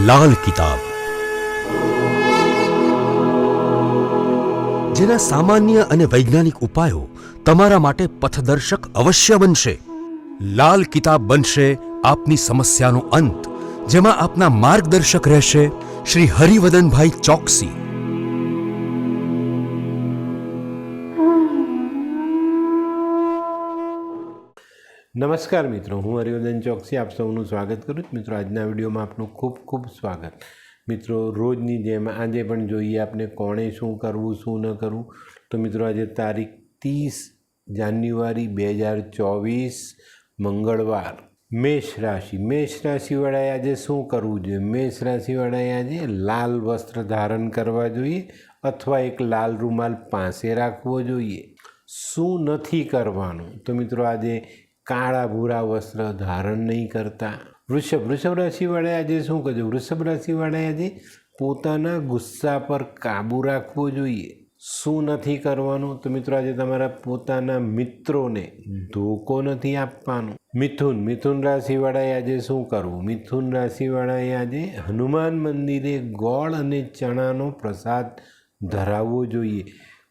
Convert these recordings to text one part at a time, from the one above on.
લાલ કિતાબ, જેના સામાન્ય અને વૈજ્ઞાનિક ઉપાયો તમારા માટે પથદર્શક અવશ્ય બનશે. લાલ કિતાબ બનશે આપની સમસ્યાનો અંત, જેમાં આપના માર્ગદર્શક રહેશે શ્રી હરિવદનભાઈ ચોકસી. નમસ્કાર મિત્રો, હું હરિવર્ધન ચોકસી આપ સૌનું સ્વાગત કરું છું. મિત્રો, આજના વિડીયોમાં આપનું ખૂબ ખૂબ સ્વાગત. મિત્રો, રોજની જેમ આજે પણ જોઈએ આપણે કોણે શું કરવું શું ન કરવું. તો મિત્રો, આજે તારીખ 30 જાન્યુઆરી 2024 મંગળવાર. મેષ રાશિવાળાએ આજે શું કરવું જોઈએ? મેષ રાશિવાળાએ આજે લાલ વસ્ત્ર ધારણ કરવા જોઈએ અથવા એક લાલ રૂમાલ પાસે રાખવો જોઈએ. શું નથી કરવાનું? તો મિત્રો, આજે કાળા ભૂરા વસ્ત્ર ધારણ નહીં કરતા. વૃષભ રાશિવાળાએ આજે શું કરજો? વૃષભ રાશિવાળાએ આજે પોતાના ગુસ્સા પર કાબૂ રાખવો જોઈએ. શું નથી કરવાનું? તો મિત્રો, આજે તમારા પોતાના મિત્રોને ધોકો નથી આપવાનો. મિથુન રાશિવાળાએ આજે શું કરવું? મિથુન રાશિવાળાએ આજે હનુમાન મંદિરે ગોળ અને ચણાનો પ્રસાદ ધરાવવો જોઈએ.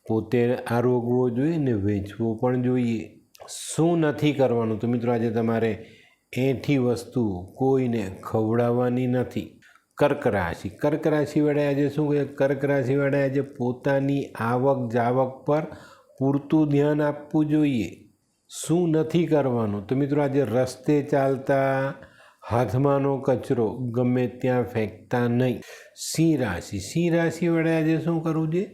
પોતે આરોગવો જોઈએ ને વેચવો પણ જોઈએ. શું નથી કરવાનું? તો મિત્રો, આજે તમારે એઠી વસ્તુ કોઈને ખવડાવવાની નથી. કર્ક રાશિવાળાએ આજે શું કહે? કર્ક રાશિવાળાએ આજે પોતાની આવક જાવક પર પૂરતું ધ્યાન આપવું જોઈએ. શું નથી કરવાનું? તો મિત્રો, આજે રસ્તે ચાલતા હાથમાંનો કચરો ગમે ત્યાં ફેંકતા નહીં. સિંહ રાશિવાળાએ આજે શું કરવું જોઈએ?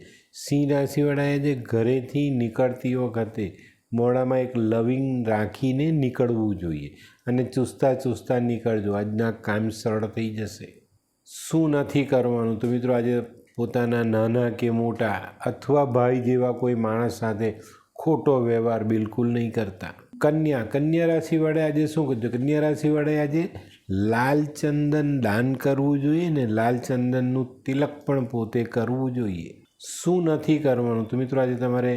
સિંહ રાશિવાળાએ આજે ઘરેથી નીકળતી વખતે મોઢામાં એક લવિંગ રાખીને નીકળવું જોઈએ અને ચૂસતા નીકળજો. આજના કામ સરળ થઈ જશે. શું નથી કરવાનું? તો મિત્રો, આજે પોતાના નાના કે મોટા અથવા ભાઈ જેવા કોઈ માણસ સાથે ખોટો વ્યવહાર બિલકુલ નહીં કરતા. કન્યા રાશિવાળાએ આજે શું કરજો? કન્યા રાશિવાળાએ આજે લાલ ચંદન દાન કરવું જોઈએ ને લાલ ચંદનનું તિલક પણ પોતે કરવું જોઈએ. શું નથી કરવાનું? તો મિત્રો, આજે તમારે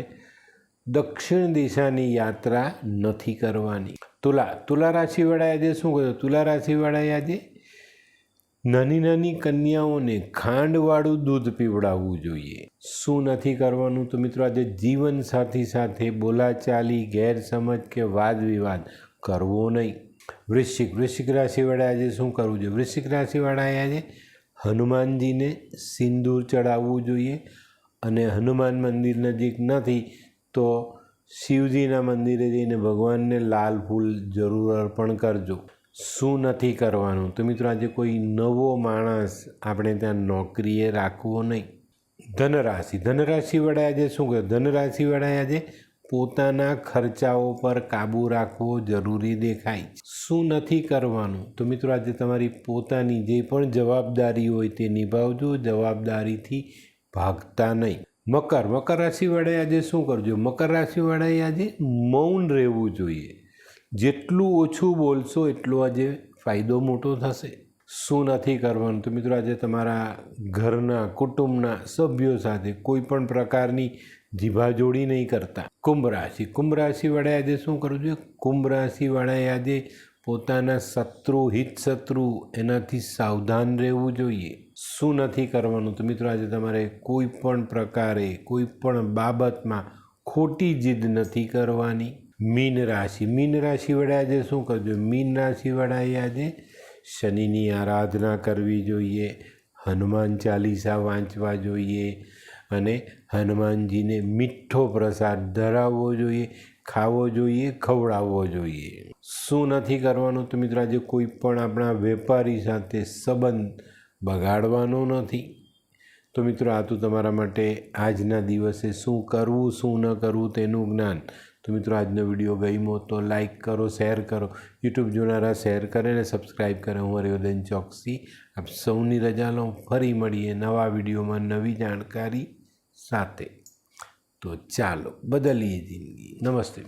દક્ષિણ દિશાની યાત્રા નથી કરવાની. તુલા રાશિવાળાએ આજે શું કર્યું? તુલા રાશિવાળાએ આજે નાની કન્યાઓને ખાંડવાળું દૂધ પીવડાવવું જોઈએ. શું નથી કરવાનું? તો મિત્રો, આજે જીવનસાથી સાથે બોલાચાલી, ગેરસમજ કે વાદ વિવાદ કરવો નહીં. વૃશ્ચિક રાશિવાળાએ આજે શું કરવું જોઈએ? વૃશ્ચિક રાશિવાળાએ આજે હનુમાનજીને સિંદૂર ચડાવવું જોઈએ અને હનુમાન મંદિર નજીક નથી તો શિવજીના મંદિરે જઈને ભગવાનને લાલ ફૂલ જરૂર અર્પણ કરજો. શું નથી કરવાનું? તો મિત્રો, આજે કોઈ નવો માણસ આપણે ત્યાં નોકરીએ રાખવો નહીં. ધનરાશિવાળાએ આજે શું કહ્યું? ધનરાશિવાળાએ આજે પોતાના ખર્ચાઓ પર કાબૂ રાખવો જરૂરી દેખાય. શું નથી કરવાનું? તો મિત્રો, આજે તમારી પોતાની જે પણ જવાબદારી હોય તે નિભાવજો. જવાબદારીથી ભાગતા નહીં. મકર રાશિવાળાએ આજે શું કરજો? મકર રાશિવાળાએ આજે મૌન રહેવું જોઈએ. જેટલું ઓછું બોલશો એટલો આજે ફાયદો મોટો થશે. શું નથી કરવાનું? તો મિત્રો, આજે તમારા ઘરના કુટુંબના સભ્યો સાથે કોઈ પણ પ્રકારની જીભાજોડી નહીં કરતા. કુંભ રાશિવાળાએ આજે શું કરવું જોઈએ? કુંભ રાશિવાળાએ આજે પોતાના શત્રુ એનાથી સાવધાન રહેવું જોઈએ. શું નથી કરવાનું? તો મિત્રો, આજે તમારે કોઈ પણ પ્રકારે કોઈ પણ બાબતમાં ખોટી જીદ નથી કરવાની. મીન રાશિવાળાએ આજે શું કરજો? મીન રાશિવાળાએ આજે શનિની આરાધના કરવી જોઈએ, હનુમાન ચાલીસા વાંચવા જોઈએ અને હનુમાનજીને મીઠો પ્રસાદ ધરાવવો જોઈએ, ખાવો જોઈએ, ખવડાવવો જોઈએ. શું નથી કરવાનું? તો મિત્રો, આજે કોઈ પણ આપણા વેપારી સાથે સંબંધ બગાડવાનો નથી. તો મિત્રો, આ તો તમારા માટે આજના દિવસે શું કરવું શું ન કરવું તેનું જ્ઞાન. તો મિત્રો, આજનો વિડીયો ગમ્યો તો લાઈક કરો, શેર કરો. યુટ્યુબ જોનારા શેર કરે અને સબસ્ક્રાઈબ કરે. હું હરિવર્ધન ચોકસી આપ સૌની રજા લઉં. ફરી મળીએ નવા વિડીયોમાં નવી જાણકારી સાથે. તો ચાલો બદલીએ જિંદગી. નમસ્તે.